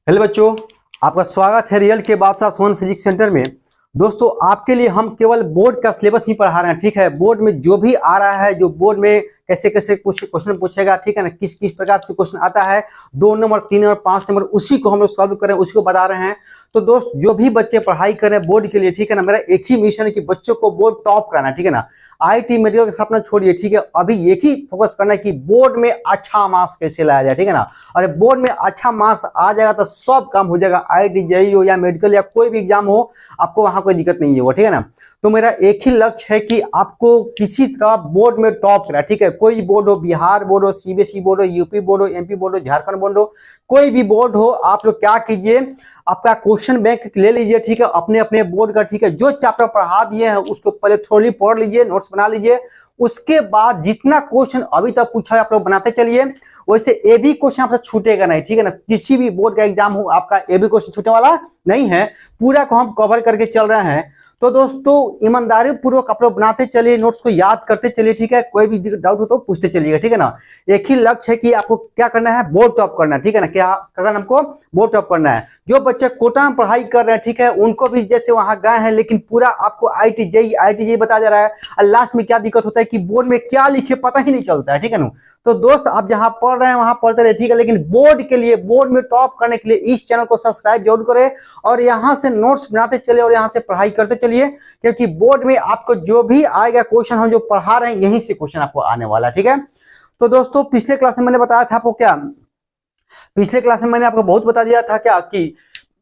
Hello बच्चों, आपका स्वागत है रियल के बादशाह सोन फिजिक्स सेंटर में। दोस्तों, आपके लिए हम केवल बोर्ड का सिलेबस ही पढ़ा रहे हैं। ठीक है, बोर्ड में जो भी आ रहा है, जो बोर्ड में कैसे कैसे क्वेश्चन पूछेगा, ठीक है ना, किस किस प्रकार से क्वेश्चन आता है, 2 नंबर 3 नंबर 5 नंबर, उसी को हम लोग सॉल्व कर रहे हैं, उसी को बता रहे हैं। तो दोस्त, जो भी बच्चे पढ़ाई कर रहे हैं बोर्ड के लिए, ठीक है ना, मेरा एक ही मिशन है कि बच्चों को बोर्ड टॉप कराना। ठीक है ना, आईटी मेडिकल का सपना छोड़िए। ठीक है, अभी एक ही फोकस करना है कि बोर्ड में अच्छा मार्क्स कैसे लाया जाए। ठीक है ना, और बोर्ड में अच्छा मार्क्स आ जाएगा तो सब काम हो जाएगा। आईटी जेईई हो या मेडिकल या कोई भी एग्जाम हो, आपको वहां कोई दिक्कत नहीं होगा। ठीक है ना, तो मेरा एक ही लक्ष्य है कि आपको किसी तरह बोर्ड में टॉप करा। ठीक है, कोई बोर्ड हो, बिहार बोर्ड हो, सीबीएसई बोर्ड हो, यूपी बोर्ड हो, एमपी बोर्ड हो, झारखंड बोर्ड हो, कोई भी बोर्ड हो, आप लोग क्या कीजिए, आपका क्वेश्चन बैंक ले लीजिए। ठीक है, अपने अपने बोर्ड का। ठीक है, जो चैप्टर पढ़ा दिए हैं उसको पहले थोड़ी पढ़ लीजिए, नोट्स बना लीजिए। उसके बाद जितना क्वेश्चन अभी तक पूछा है आप लोग बनाते चलिए। वैसे ए बी क्वेश्चन आपसे छूटेगा नहीं। ठीक है ना, किसी भी बोर्ड का एग्जाम हो, आपका ए बी क्वेश्चन छूटने वाला नहीं है। पूरा को हम कवर करके चल रहे हैं। तो दोस्तों, ईमानदारी पूर्वक आप लोग बनाते चलिए, नोट्स को याद करते चलिए। ठीक है, कोई भी डाउट हो तो पूछते चलिएगा। ठीक है ना, एक ही लक्ष्य है कि आपको क्या करना है, बोर्ड टॉप करना है। ठीक है ना, क्या करना, हमको बोर्ड टॉप करना है। जो बच्चे कोटा में पढ़ाई कर रहे हैं, ठीक है, उनको भी जैसे वहां गए हैं, लेकिन पूरा आपको आईटी जेईई बता जा रहा है, और लास्ट में क्या दिक्कत होता है कि बोर्ड में क्या लिखे पता ही नहीं चलता है। ठीक है ना, तो दोस्त, आप जहां पढ़ रहे हैं वहां पढ़ते रहे। ठीक है, लेकिन बोर्ड के लिए, बोर्ड में टॉप करने के लिए इस चैनल को सब्सक्राइब जरूर करें और यहां से नोट्स बनाते चलिए और यहां से पढ़ाई करते चलिए, क्योंकि बोर्ड में आपको जो भी आएगा क्वेश्चन, हम जो पढ़ा रहे हैं यहीं से क्वेश्चन आपको आने वाला है। ठीक है, तो दोस्तों, पिछले क्लास में मैंने बताया था आपको, क्या पिछले क्लास में मैंने आपको बहुत बता दिया था क्या कि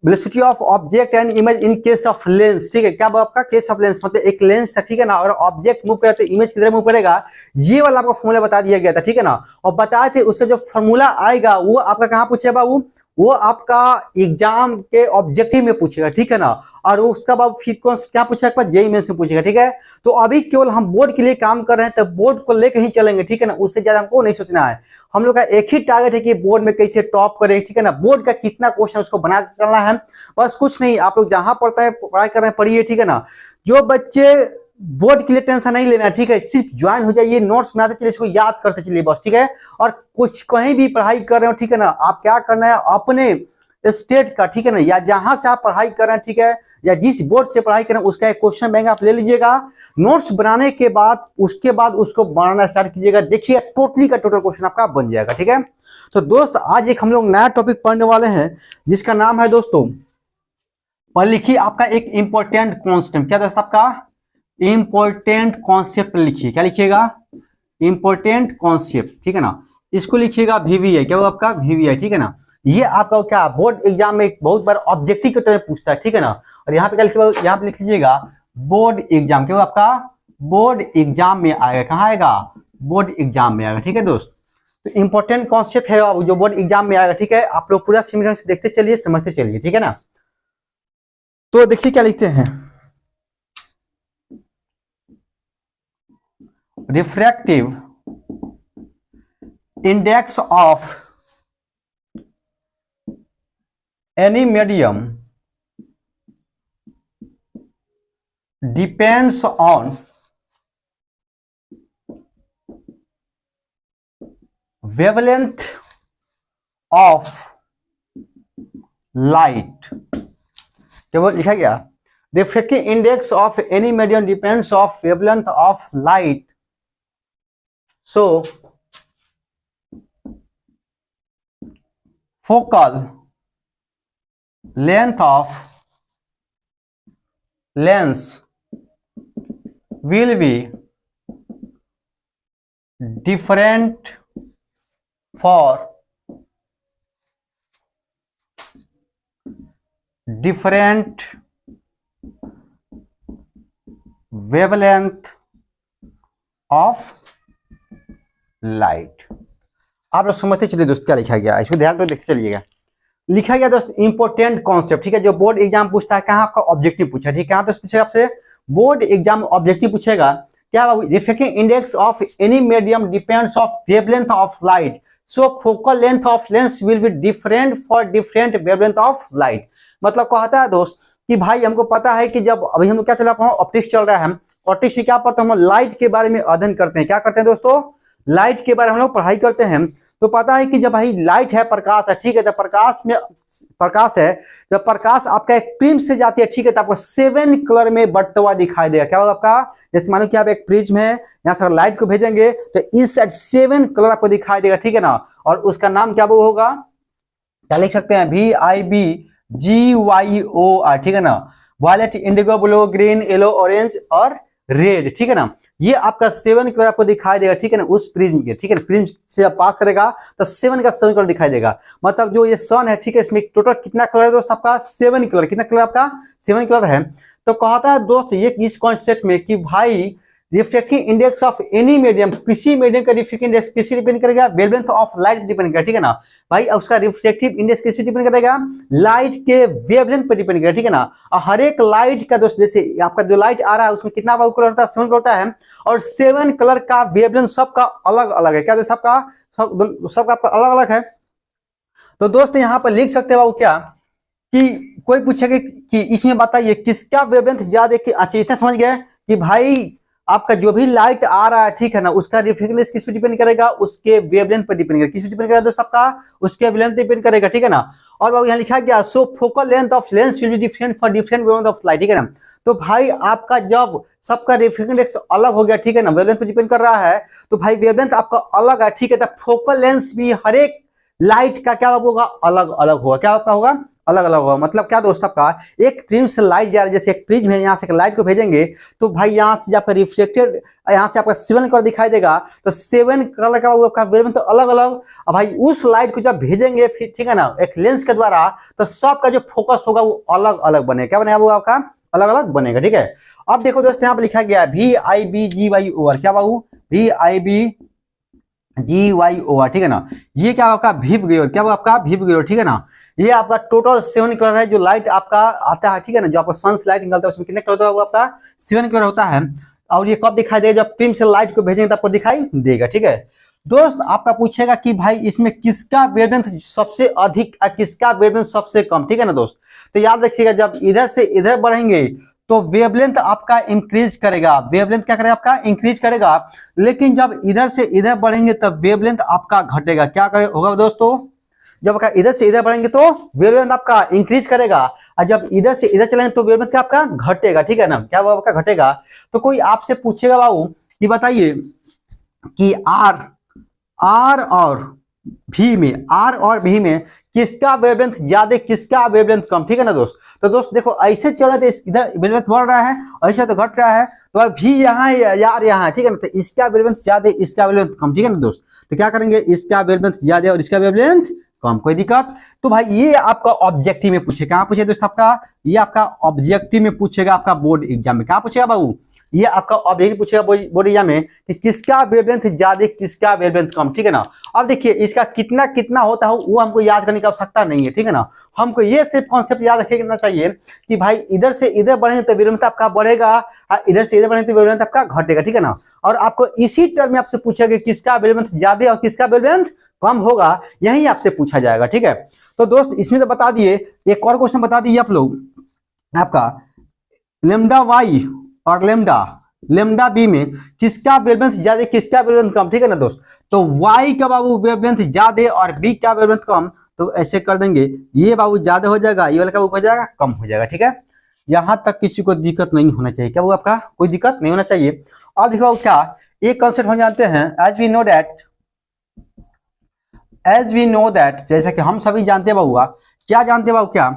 velocity of object and image in case of lens. ठीक है, क्या आपका केस ऑफ लेंस मतलब एक लेंस था। ठीक है ना, और ऑब्जेक्ट मूव करे तो इमेज किधर मूव करेगा, ये वाला आपको फॉर्मूला बता दिया गया था। ठीक है ना, और बताए थे उसका जो फॉर्मूला आएगा वो आपका कहाँ पूछेगा बाबू, वो आपका एग्जाम के ऑब्जेक्टिव में पूछेगा। ठीक है ना, और उसका बाद फिर कौन क्या पूछेगा, जेईई मेंस में पूछेगा। ठीक है, तो अभी केवल हम बोर्ड के लिए काम कर रहे हैं, तो बोर्ड को लेकर ही चलेंगे। ठीक है ना, उससे ज्यादा हमको नहीं सोचना है। हम लोग का एक ही टारगेट है कि बोर्ड में कैसे टॉप करें। ठीक है ना, बोर्ड का कितना क्वेश्चन उसको बना चलना है, बस कुछ नहीं। आप लोग जहां पढ़ता है पढ़ाई कर रहे हैं पढ़िए। ठीक है ना, जो बच्चे बोर्ड के लिए टेंशन नहीं लेना, ठीक है, सिर्फ ज्वाइन हो जाइए, नोट्स बनाते चलिए, इसको याद करते चलिए बस। ठीक है, और कुछ कहीं भी पढ़ाई कर रहे हो, ठीक है ना, आप क्या करना है, अपने स्टेट का, ठीक है ना, या जहां से आप पढ़ाई कर रहे हैं, ठीक है, या जिस बोर्ड से पढ़ाई कर रहे हैं उसका एक क्वेश्चन बैंक आप ले लीजिएगा। नोट्स बनाने के बाद उसके बाद उसको बनाना स्टार्ट कीजिएगा, देखिए टोटली का टोटल क्वेश्चन आपका बन जाएगा। ठीक है, तो दोस्त, आज एक हम लोग नया टॉपिक पढ़ने वाले हैं जिसका नाम है, दोस्तों, पढ़ लिखिए आपका एक इंपॉर्टेंट कॉन्सेप्ट। क्या दोस्त, आपका इंपॉर्टेंट कॉन्सेप्ट लिखिए। क्या लिखिएगा, इंपॉर्टेंट कॉन्सेप्ट। ठीक है ना, इसको लिखिएगा वीवीआई। क्या होगा आपका, वीवीआई। ठीक है ना, ये आपका क्या बोर्ड एग्जाम में बहुत बार ऑब्जेक्टिव के तरह पूछता है। ठीक है ना, और यहाँ पे क्या लिखिएगा, यहाँ पे लिख लीजिएगा बोर्ड एग्जाम। क्या होगा आपका, बोर्ड एग्जाम में आएगा। कहाँ आएगा, बोर्ड एग्जाम में आएगा। ठीक है दोस्त, तो इंपॉर्टेंट कॉन्सेप्ट है जो बोर्ड एग्जाम में आएगा। ठीक है, आप लोग पूरा सिमिलर से देखते चलिए, समझते चलिए। ठीक है ना, तो देखिए क्या लिखते हैं, refractive index of any medium depends on wavelength of light. क्या वो लिखा गया, refractive index of any medium depends of wavelength of light. So, focal length of lens will be different for different wavelength of light. आप लोग समझते चलिए दोस्त क्या लिखा गया, इसको ध्यान में देखते चलिएगा। लिखा गया दोस्त इंपॉर्टेंट कॉन्सेप्ट। ठीक है, जो बोर्ड एग्जाम पूछता है, कहाँ आपका ऑब्जेक्टिव पूछा। ठीक है, कहाँ दोस्त पूछेगा आपसे, बोर्ड एग्जाम ऑब्जेक्टिव पूछेगा। क्या, refractive index of any medium depends of wavelength of light, so focal length of lens will be different for different wavelength of light. मतलब कहता है दोस्त कि भाई हमको पता है कि जब अभी हम लोग क्या चल रहा है, ऑप्टिक्स चल रहा है, हम ऑप्टिक्स में क्या पढ़ते हैं, हम लाइट के बारे में अध्ययन करते हैं। क्या करते हैं दोस्तों, लाइट के बारे में हम लोग पढ़ाई करते हैं तो पता है कि जब भाई लाइट है, प्रकाश है, ठीक है, तो प्रकाश है, जब प्रकाश आपका एक प्रिज्म से जाती है, ठीक है, तो आपको 7 कलर में बढ़ता हुआ दिखाई देगा। क्या होगा आपका, जैसे मानो कि आप एक प्रिज्म है, यहाँ से लाइट को भेजेंगे तो इस साइड 7 कलर आपको दिखाई देगा, ठीक है ना। और उसका नाम क्या वो होगा, क्या लिख सकते हैं, VIBGYOR, ठीक है ना। Violet, indigo, blue, green, yellow, orange और रेड, ठीक है ना। ये आपका 7 कलर आपको दिखाई देगा, ठीक है ना, उस प्रिज्म के, ठीक है ना। प्रिज्म से जब पास करेगा तो 7 का 7 कलर दिखाई देगा। मतलब जो ये सन है, ठीक है, इसमें टोटल कितना कलर है दोस्त आपका, 7 कलर। कितना कलर आपका, 7 कलर है। तो कहता है दोस्त ये इस कॉन्सेप्ट में कि भाई refractive index of any medium, किसी मीडियम का रिफ्रैक्टिव इंडेक्स किसी डिपेंड करेगा, वेवलेंथ ऑफ लाइट डिपेंड करेगा, ठीक है ना भाई। उसका रिफ्रैक्टिव इंडेक्स किस पे डिपेंड करेगा, लाइट के वेवलेंथ पर डिपेंड करेगा, ठीक है ना। और हर एक लाइट का दोस्त, जैसे आपका जो लाइट आ रहा है उसमें कितना कलर होता है, 7 कलर होता है। और 7 कलर का वेवलेंथ सबका अलग अलग है। क्या दोस्त सबका अलग अलग है। तो दोस्त यहाँ पर लिख सकते हो क्या कि कोई पूछेगा कि इसमें बताइए किसका वेवलेंथ ज्यादा। अच्छा इतना समझ गए कि भाई आपका जो भी लाइट आ रहा है, ठीक है ना, उसका रिफ्रैक्टिव किस पे डिपेंड करेगा, उसके वेवलेंथ पर डिपेंड करेगा। किस पे डिपेंड करेगा दोस्त आपका, उसके वेवलेंथ पे डिपेंड करेगा, ठीक है ना। और यहाँ लिखा गया so focal length of lens will be different for different wavelength of light, ठीक है ना। तो भाई आपका जब सबका रिफ्रैक्टिव इंडेक्स अलग हो गया, ठीक है ना, वेवलेंथ पे डिपेंड कर रहा है, तो भाई वेवलेंथ आपका अलग है, ठीक है। तो फोकल लेंस भी हर एक लाइट का क्या होगा, अलग अलग होगा। क्या आपका होगा, अलग अलग होगा। मतलब क्या दोस्त आपका एक प्रिज्म से लाइट जा रही है, जैसे एक प्रिज्म है, यहाँ से लाइट को भेजेंगे तो भाई यहाँ से आपका रिफ्लेक्टेड, यहाँ से आपका 7 कलर दिखाई देगा, तो 7 कलर का आपका वेवलेंथ तो अलग अलग। अब भाई उस लाइट को जब भेजेंगे फिर, ठीक है ना, एक लेंस के द्वारा, तो सबका जो फोकस होगा वो अलग अलग बनेगा। क्या बनेगा, वो आपका अलग अलग बनेगा, ठीक है। अब देखो दोस्त यहाँ पर लिखा गया VIBGYOR, क्या बाबू, VIBGYOR, ठीक है ना। ये क्या आपका VIBGYOR, क्या वो आपका VIBGYOR, ठीक है ना। ये आपका टोटल 7 कलर है जो लाइट आपका आता है, ठीक है ना, जो आपका सन से लाइट निकलता है उसमें कितने कलर होता है, वो आपका 7 कलर होता है। और ये कब दिखाई देगा, जब प्रिज्म से लाइट को भेजेंगे तब आपको दिखाई देगा, ठीक है। दोस्त आपका पूछेगा कि भाई इसमें किसका वेवलेंथ सबसे अधिक और किसका वेवलेंथ सबसे कम, ठीक है ना दोस्त। तो याद रखिएगा जब इधर से इधर बढ़ेंगे तो वेवलेंथ आपका इंक्रीज करेगा, वेवलेंथ क्या करेगा आपका, इंक्रीज करेगा। लेकिन जब इधर से इधर बढ़ेंगे तब वेवलेंथ आपका घटेगा। क्या होगा दोस्तों, जब आपका इधर से इधर बढ़ेंगे तो वेवलेंथ आपका इंक्रीज करेगा, और जब इधर से इधर चलेंगे तो वेवलेंथ क्या आपका घटेगा, ठीक है ना। क्या वो आपका घटेगा। तो कोई आपसे पूछेगा बाबू कि बताइए कि आर और भी में किसका वेवलेंथ ज्यादा किसका वेवलेंथ कम, ठीक है ना दोस्त। तो दोस्त देखो ऐसे चल रहे थे, इधर वेवलेंथ बढ़ रहा है, ऐसे तो घट रहा है, तो अब भी यहाँ यार यहाँ, ठीक है ना। तो इसका वेवलेंथ ज्यादा इसका वेवलेंथ कम, ठीक है ना दोस्त। तो क्या करेंगे, इसका वेवलेंथ ज्यादा और इसका वेवलेंथ कम, कोई दिक्कत। तो भाई ये आपका ऑब्जेक्टिव में पूछेगा, कहाँ पूछेगा दोस्त आपका, ये आपका ऑब्जेक्टिव में पूछेगा आपका बोर्ड एग्जाम में। कहाँ पूछेगा बाबू, ये आपका ऑब्जेक्टिव पूछेगा बोर्ड एग्जाम में कि किसका वेवलेंथ ज्यादा किसका वेवलेंथ कम, ठीक है ना। अब देखिए इसका कितना कितना होता है वो हमको याद करने की आवश्यकता नहीं है, ठीक है ना। हमको ये सिर्फ कॉन्सेप्ट याद रखना चाहिए कि भाई इधर से इधर बढ़ेंगे तो वेवलेंथ आपका बढ़ेगा, इधर से इधर बढ़ेंगे तो वेवलेंथ आपका घटेगा, ठीक है ना। और आपको इसी टर्म में आपसे पूछेगा किसका वेवलेंथ ज्यादा और किसका वेवलेंथ कम होगा, यही आपसे पूछा जाएगा, ठीक है। तो दोस्त इसमें तो बता दिए, एक और क्वेश्चन बता दीजिए आप लोग, आपका लेम्डा वाई और लेम्डा बी में किसका वेवलेंथ ज्यादा किसका वेवलेंथ कम, ठीक है ना दोस्त। तो y का बाबू वेवलेंथ ज्यादा और b का वेवलेंथ कम, तो ऐसे कर देंगे, ये बाबू ज्यादा हो जाएगा, ये वाला का हो जाएगा कम हो जाएगा, ठीक है। यहां तक किसी को दिक्कत नहीं होना चाहिए, क्या वो आपका कोई दिक्कत नहीं होना चाहिए। और देखो क्या एक कॉन्सेप्ट हम जानते हैं, एज वी नो दैट, जैसा कि हम सभी जानते हैं बाबू, क्या जानते हैं बाबू, क्या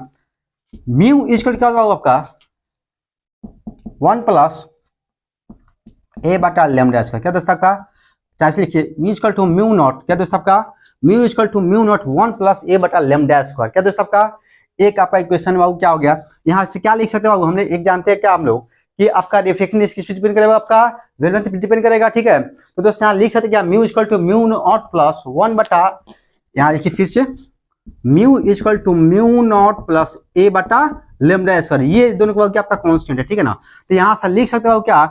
म्यू इक्वल क्या बाबू आपका 1 प्लस ए बटा लेमडा स्क्वायर, क्या दोस्त आपका, चाहे लिखिए mu equal to mu not, क्या दोस्त आपका mu equal to mu not 1 plus A बटा लेमडा स्क्वायर, क्या दोस्त आपका एक आपका इक्वेशन बाबू क्या हो गया। यहाँ से क्या लिख सकते हैं बाबू, हमने एक जानते हैं क्या हम लोग कि आपका रिफ्लेक्टिव किस पे डिपेंड करेगा, आपका वेवलेंथ पे डिपेंड करेगा, ठीक है। तो दोस्त यहाँ लिख सकते हैं क्या mu equal to mu not plus 1 बटा, यहाँ लिखिए फिर से mu equal to mu not plus A बटा लेमडा स्क्वायर, ये दोनों को क्या आपका कांस्टेंट है, ठीक है ना। तो यहाँ से लिख सकते हो क्या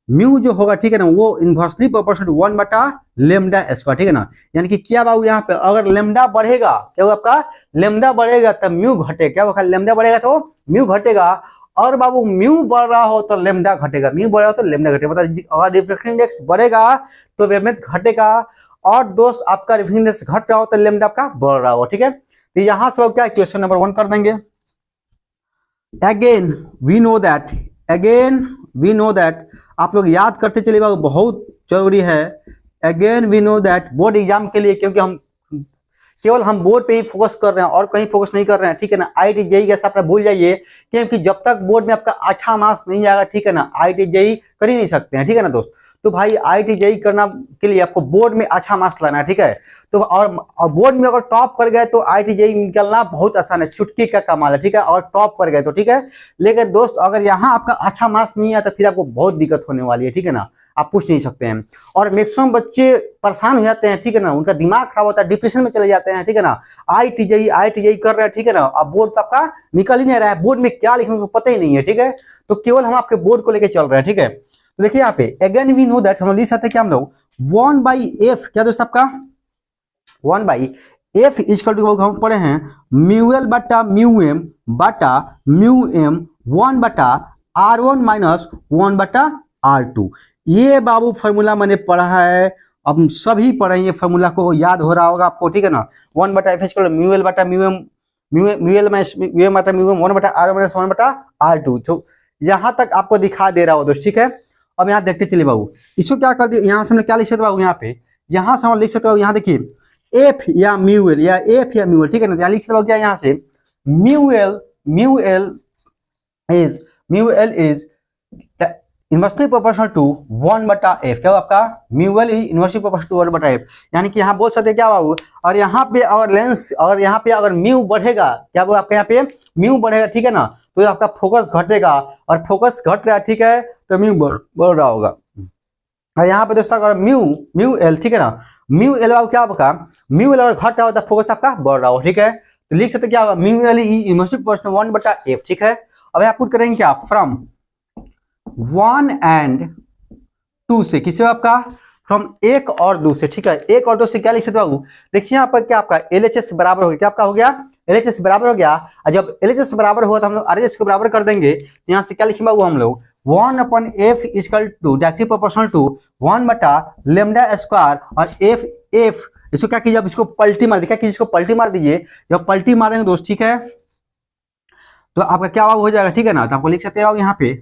म्यू जो होगा, ठीक है ना, वो इनवर्सली प्रोपोर्शनल 1 बटा लेमडा स्क्वायर, ठीक है ना। यानी कि क्या बाबू यहाँ पे अगर लेमडा बढ़ेगा, क्या होगा आपका लेमडा बढ़ेगा तब म्यू घटेगा, क्या होगा लेमडा बढ़ेगा तो म्यू घटेगा, और बाबू म्यू बढ़ रहा हो तो लेमडा घटेगा, म्यू बढ़ रहा हो तो लेमडा घटेगा, मतलब अगर रिफ्रैक्शन इंडेक्स बढ़ेगा तो वेवलेंथ घटेगा, और दोस्त आपका रिफ्रैक्शन इंडेक्स घट रहा हो तो लेमडा आपका बढ़ रहा हो। ठीक है, तो यहां से क्या क्वेश्चन नंबर 1 कर देंगे। अगेन वी नो दैट आप लोग याद करते चलिए बाबू, बहुत जरूरी है। Again we know that board exam के लिए, क्योंकि हम केवल हम बोर्ड पे ही फोकस कर रहे हैं और कहीं फोकस नहीं कर रहे हैं, ठीक है ना। IIT JEE का अपना भूल जाइए, क्योंकि जब तक बोर्ड में आपका अच्छा मार्क्स नहीं आएगा, ठीक है ना, IIT JEE कर ही नहीं सकते हैं, ठीक है ना दोस्त। तो भाई IIT JEE करना के लिए आपको बोर्ड में अच्छा मार्क्स लाना है, ठीक है। तो और बोर्ड में अगर टॉप कर गए तो IIT JEE निकलना बहुत आसान है, चुटकी का कमाल है, ठीक है, और टॉप कर गए तो ठीक है। लेकिन दोस्त अगर यहाँ आपका अच्छा मार्क्स नहीं आया तो फिर आपको बहुत दिक्कत होने वाली है, ठीक है ना, आप पूछ नहीं सकते हैं। और मैक्सिमम बच्चे परेशान हो जाते हैं, ठीक है ना, उनका दिमाग खराब होता है, डिप्रेशन में चले जाते हैं, ठीक है ना। IIT JEE कर रहे हैं, ठीक है ना, अब बोर्ड तो आपका निकल ही नहीं रहा है, बोर्ड में क्या लिखने को पता ही नहीं है, ठीक है। तो केवल हम आपके बोर्ड को लेके चल रहे हैं, ठीक है। तो देखिए यहाँ पे अगेन वी नो दैट, हम लिख सकते हैं क्या हम लोग 1/f, क्या दोस्त आपका 1/f इक्वल टू हम पढ़े हैं म्यूएल बटा mu M 1/r1 minus 1/r2। ये बाबू फॉर्मूला मैंने पढ़ा है, अब सभी पढ़े ये फॉर्मूला को, याद हो रहा होगा आपको, ठीक है ना। 1/f इक्वल म्यूएल बटा mu M 1/r1 minus 1/r2। तो यहां तक आपको दिखा दे रहा हो दोस्त, ठीक है। अब यहाँ देखते चलिए बाबू, इसको क्या कर दिया, यहाँ से हमने क्या लिख सकते बाबू, यहाँ पे यहाँ से हम लिख सकते बाबू, यहाँ देखिए एफ या म्यूएल ठीक है ना। यहाँ लिख सकते बाबू क्या, यहाँ से म्यूएल is inversely proportional to 1/f। क्या आपका म्यूएल is inversely proportional to 1/f, यानी कि यहाँ बोल सकते हैं क्या बाबू, और यहाँ पे अगर लेंस, और यहाँ पे अगर म्यू बढ़ेगा, क्या वो आपका यहाँ पे म्यू बढ़ेगा, ठीक है ना, तो आपका फोकस घटेगा, और फोकस घट रहा है, ठीक है, तो म्यू बढ़ रहा होगा। और यहाँ पे दोस्तों अगर म्यू एल, ठीक है ना, म्यू एल क्या आपका म्यू एल अगर घट रहा होता है, फोकस आपका बढ़ रहा हो, ठीक है। तो लिख सकते क्या होगा, mu L is inversely proportional 1/f, ठीक है। अब यहाँ पुट करेंगे क्या, फ्रॉम 1 and 2 से, किससे आपका फ्रॉम 1 और 2 से, ठीक है। 1 और 2 से क्या लिख सकते बाबू, देखिए यहाँ पर क्या आपका LHS बराबर हो गया, क्या आपका हो गया LHS बराबर हो गया। और जब LHS बराबर हुआ तो हम लोग RHS को बराबर कर देंगे, यहाँ से क्या लिखेंगे बाबू हम लोग 1/f equal to directly proportional to 1/λ²। और f इसको क्या कीजिए, अब इसको पलटी मार दीजिए, क्या कीजिए, इसको पलटी मार दीजिए। जब पलटी मारेंगे दोस्त, ठीक है, तो आपका क्या हो जाएगा, ठीक है ना। तो आपको लिख सकते हैं यहाँ पे,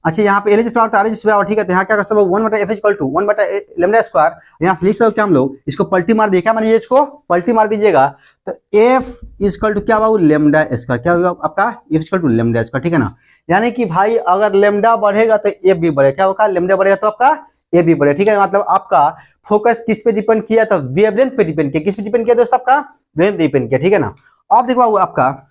अच्छा यहाँ पे LHS बराबर RHS बराबर, ठीक है। तो यहाँ क्या कर सकते हो 1/f इक्वल टू 1/λ²। यहाँ से लिख सकते हो क्या हम लोग, इसको पलटी मार दिए, क्या मानिए, इसको पलटी मार दीजिएगा, तो f इक्वल टू क्या बाबू λ², क्या होगा आपका f इक्वल टू λ², ठीक है ना। यानी कि भाई अगर लेमडा बढ़ेगा तो f भी बढ़ेगा, क्या होगा लेमडा बढ़ेगा तो आपका f भी बढ़ेगा, ठीक है। मतलब आपका फोकस किस पे डिपेंड किया, तो वेवलेंथ पे डिपेंड किया, किस पे डिपेंड किया दोस्त, आपका वेवलेंथ पे डिपेंड किया, ठीक है ना। अब देखो बाबू आपका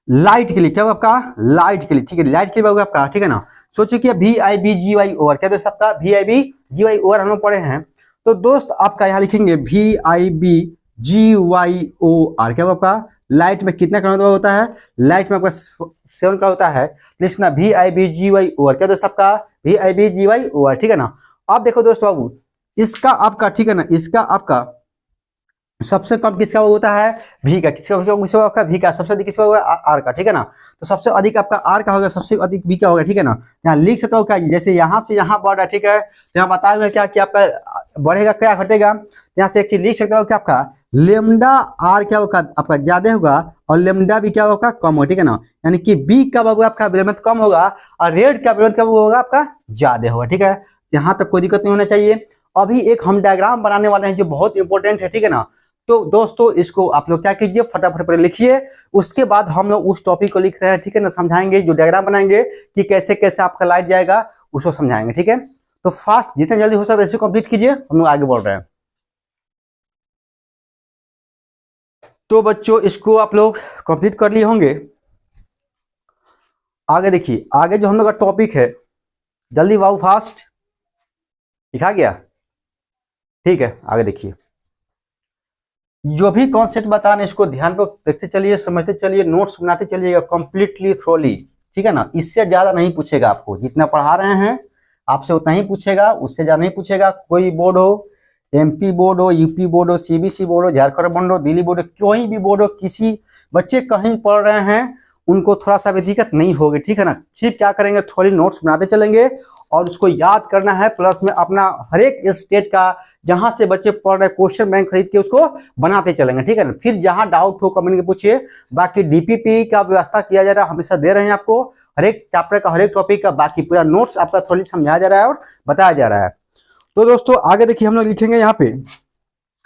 लाइट के लिए, क्या आपका लाइट के लिए, ठीक है, लाइट के लिए बाबू आपका, ठीक है ना। सोचो कि VIBGY ओवर, क्या दोस्त आपका VIBGY ओवर हम लोग पढ़े हैं। तो दोस्त आपका यहाँ लिखेंगे VIBGYOR, क्या आपका लाइट में कितना करंट होता है, लाइट में आपका 7 का होता है, लिखना VIBGY ओवर, क्या दोस्त आपका VIBGY ओवर, ठीक है ना। अब देखो दोस्त बाबू इसका आपका, ठीक है ना, इसका आपका सबसे कम किसका होता है V का, किसका आपका V का, सबसे अधिक किसका होगा R का, ठीक है ना। तो सबसे अधिक आपका R का होगा, सबसे अधिक V का होगा, ठीक है ना। यहाँ लिख सकता हूँ क्या, जैसे यहाँ से यहाँ बढ़ रहा है, ठीक है, तो यहाँ बताया हुआ क्या कि आपका बढ़ेगा क्या घटेगा। यहाँ से एक चीज लिख सकता हूँ कि आपका λ/R क्या होगा आपका ज्यादा होगा, और λ भी क्या होगा कम होगा, ठीक है ना। यानी कि B का होगा आपका वेवलेंथ कम होगा, और रेड का वेवलेंथ कब होगा आपका ज्यादा होगा, ठीक है। यहाँ तक कोई दिक्कत नहीं होना चाहिए। अभी एक हम डायग्राम बनाने वाले हैं जो बहुत इंपॉर्टेंट है, ठीक है ना। तो दोस्तों इसको आप लोग क्या कीजिए, फटाफट पर लिखिए, उसके बाद हम लोग उस टॉपिक को लिख रहे हैं, ठीक है ना, समझाएंगे, जो डायग्राम बनाएंगे कि कैसे कैसे आपका लाइट जाएगा उसको समझाएंगे, ठीक है। तो फास्ट जितना जल्दी हो सकता है इसे कंप्लीट कीजिए, हम लोग आगे बढ़ रहे हैं। तो बच्चों इसको आप लोग कंप्लीट कर लिए होंगे। आगे देखिए, आगे जो हम लोग का टॉपिक है, जल्दी वाओ फास्ट लिखा गया, ठीक है। आगे देखिए, जो भी कॉन्सेप्ट बताने इसको ध्यान पर देखते चलिए, समझते चलिए, नोट्स बनाते चलिएगा कंप्लीटली थ्रोली, ठीक है ना। इससे ज्यादा नहीं पूछेगा आपको, जितना पढ़ा रहे हैं आपसे उतना ही पूछेगा, उससे ज्यादा नहीं पूछेगा। कोई बोर्ड हो, MP बोर्ड हो, UP बोर्ड हो, CBC बोर्ड हो, झारखंड बोर्ड हो, दिल्ली बोर्ड हो, कोई भी बोर्ड हो, किसी बच्चे कहीं पढ़ रहे हैं उनको थोड़ा सा भी दिक्कत नहीं होगी, ठीक है ना। सिर्फ क्या करेंगे, थोड़ी नोट्स बनाते चलेंगे और उसको याद करना है, प्लस में अपना हर एक स्टेट का जहां से बच्चे पढ़ रहे क्वेश्चन बैंक खरीद के उसको बनाते चलेंगे, ठीक है ना। फिर जहां डाउट हो कमेंट में पूछिए। बाकी डीपीपी का व्यवस्था किया जा रहा है, हमेशा दे रहे हैं आपको हर एक चैप्टर का, हर एक टॉपिक का, बाकी पूरा नोट्स आपका थोड़ी समझाया जा रहा है और बताया जा रहा है। तो दोस्तों आगे देखिए हम लोग लिखेंगे यहाँ पे,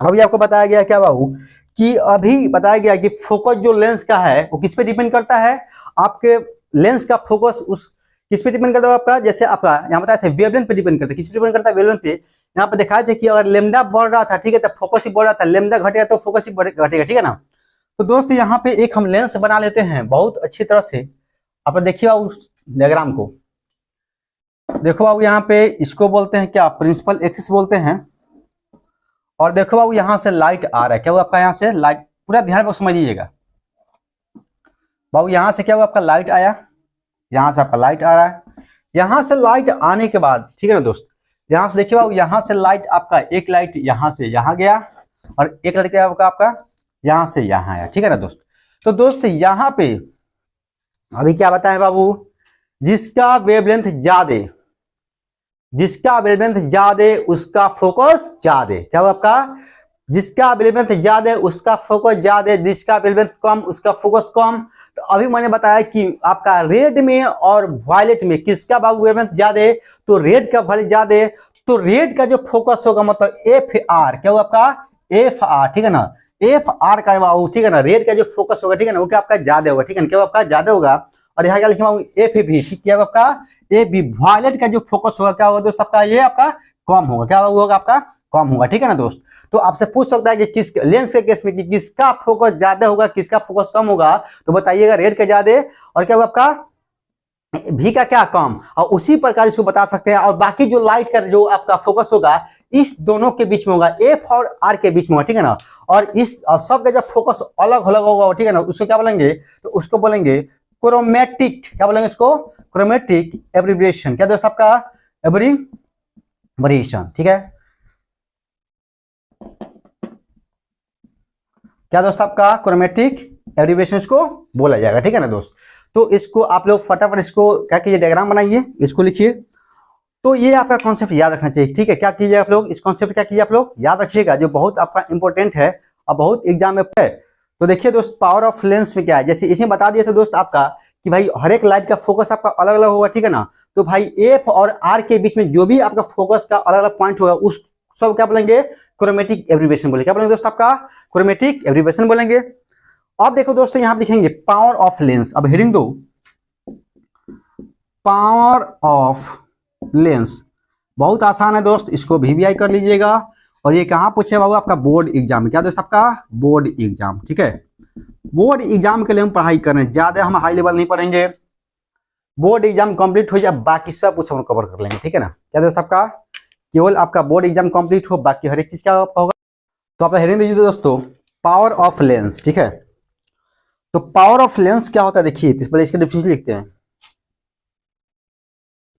अभी आपको बताया गया क्या बाबू कि अभी बताया गया कि फोकस जो लेंस का है वो किस पे डिपेंड करता है, आपके लेंस का फोकस उस किस पे डिपेंड करता है आपका, जैसे आपका यहाँ बताया था वेवलेंथ पे डिपेंड करता है। किस पे डिपेंड करता है, वेवलेंथ पे। यहाँ पे दिखाया था कि अगर लेमडा बढ़ रहा था, ठीक है, तो फोकस ही बढ़ रहा था, लेमडा घटेगा तो फोकस ही घटेगा, ठीक है ना। तो दोस्त यहाँ पे एक हम लेंस बना लेते हैं बहुत अच्छी तरह से। आप देखिए उस डायग्राम को देखो बाबू, यहाँ पे इसको बोलते हैं क्या, प्रिंसिपल एक्सिस बोलते हैं। और देखो बाबू यहाँ से लाइट आ रहा है, क्या वो आपका यहाँ से लाइट, पूरा ध्यान समझ लीजिएगा बाबू। यहाँ से क्या हुआ, आपका लाइट आया, यहाँ से आपका लाइट आ रहा है। यहाँ से लाइट आने के बाद, ठीक है ना दोस्त, यहाँ से देखिए बाबू, यहाँ से लाइट आपका एक लाइट यहाँ से यहाँ गया और एक लाइट क्या आपका यहाँ से यहाँ आया, ठीक है ना दोस्त। तो दोस्त यहाँ पे अभी क्या बताए बाबू, जिसका वेवलेंथ ज्यादा, जिसका वेवलेंथ ज्यादा उसका फोकस ज्यादा, क्या हुआ आपका, जिसका वेवलेंथ ज्यादा उसका फोकस ज्यादा, जिसका वेवलेंथ कम उसका फोकस कम। तो अभी मैंने बताया कि आपका रेड में और वायलेट में किसका बाबू वेवलेंथ ज्यादा, तो रेड का वायलेट ज्यादा, तो रेड का जो फोकस होगा मतलब एफ आर, क्या हुआ आपका एफ आर, ठीक है ना, एफ आर का बाबू, ठीक है ना, रेड का जो फोकस होगा, ठीक है ना, वो क्या आपका ज्यादा होगा, ठीक है ना, क्या आपका ज्यादा होगा। और यहाँ क्या लिखा एफ भी, ठीक क्या आपका ए बी, वायलेट का जो फोकस होगा क्या होगा दोस्त आपका, ये आपका कम होगा, क्या होगा आपका कम होगा, ठीक है ना दोस्त। तो आपसे पूछ सकता है कि किस लेंस के केस में कि किसका फोकस ज्यादा होगा किसका फोकस कम होगा, तो बताइएगा रेड का ज्यादा और क्या होगा आपका भी का क्या कम, और उसी प्रकार इसको बता सकते हैं। और बाकी जो लाइट का जो आपका फोकस होगा इस दोनों के बीच में होगा, एफ और आर के बीच में होगा, ठीक है ना। और इस और सबका जब फोकस अलग अलग होगा, ठीक है ना, उसको क्या बोलेंगे, तो उसको बोलेंगे क्रोमेटिक, क्या बोलेंगे इसको, क्रोमेटिक एब्रिविएशन, क्या दोस्त आपका एब्रिविएशन, ठीक है, क्या दोस्त आपका क्रोमेटिक एब्रिविएशन को बोला जाएगा, ठीक है ना दोस्त। तो इसको आप लोग फटाफट इसको क्या कीजिए, डायग्राम बनाइए, इसको लिखिए। तो ये आपका कॉन्सेप्ट याद रखना चाहिए, ठीक है। क्या कीजिए आप लोग, इस कॉन्सेप्ट क्या कीजिए आप लोग याद रखिएगा, जो बहुत आपका इंपॉर्टेंट है और बहुत एग्जाम में है। तो देखिए दोस्त, पावर ऑफ लेंस में क्या है, जैसे इसमें बता दिया था दोस्त आपका कि भाई हर एक लाइट का फोकस आपका अलग अलग होगा, ठीक है ना। तो भाई एफ और आर के बीच में जो भी आपका फोकस का अलग अलग पॉइंट होगा उस सब क्या बोलेंगे, क्रोमेटिक एब्रिविएशन बोलेंगे, क्या बोलेंगे दोस्त आपका क्रोमेटिक एब्रिविएशन बोलेंगे। अब देखो दोस्तों यहाँ लिखेंगे पावर ऑफ लेंस, अब हेडिंग दो पावर ऑफ लेंस, बहुत आसान है दोस्त, इसको वीवीआई कर लीजिएगा। और ये कहाँ पूछे बाबू, आपका बोर्ड एग्जाम में, क्या दोस्त आपका बोर्ड एग्जाम, ठीक है। बोर्ड एग्जाम के लिए हम पढ़ाई कर रहे हैं, ज्यादा हम हाई लेवल नहीं पढ़ेंगे, बोर्ड एग्जाम कंप्लीट हो जाए बाकी सब कुछ हम कवर कर लेंगे, ठीक है ना। क्या दोस्त आपका केवल आपका बोर्ड एग्जाम कंप्लीट हो, बाकी हर एक चीज क्या होगा। तो आप हेडिंग दीजिए दोस्तों पावर ऑफ लेंस, ठीक है। तो पावर ऑफ लेंस क्या होता है देखिए, इस पर इसका डिफिनेशन लिखते हैं।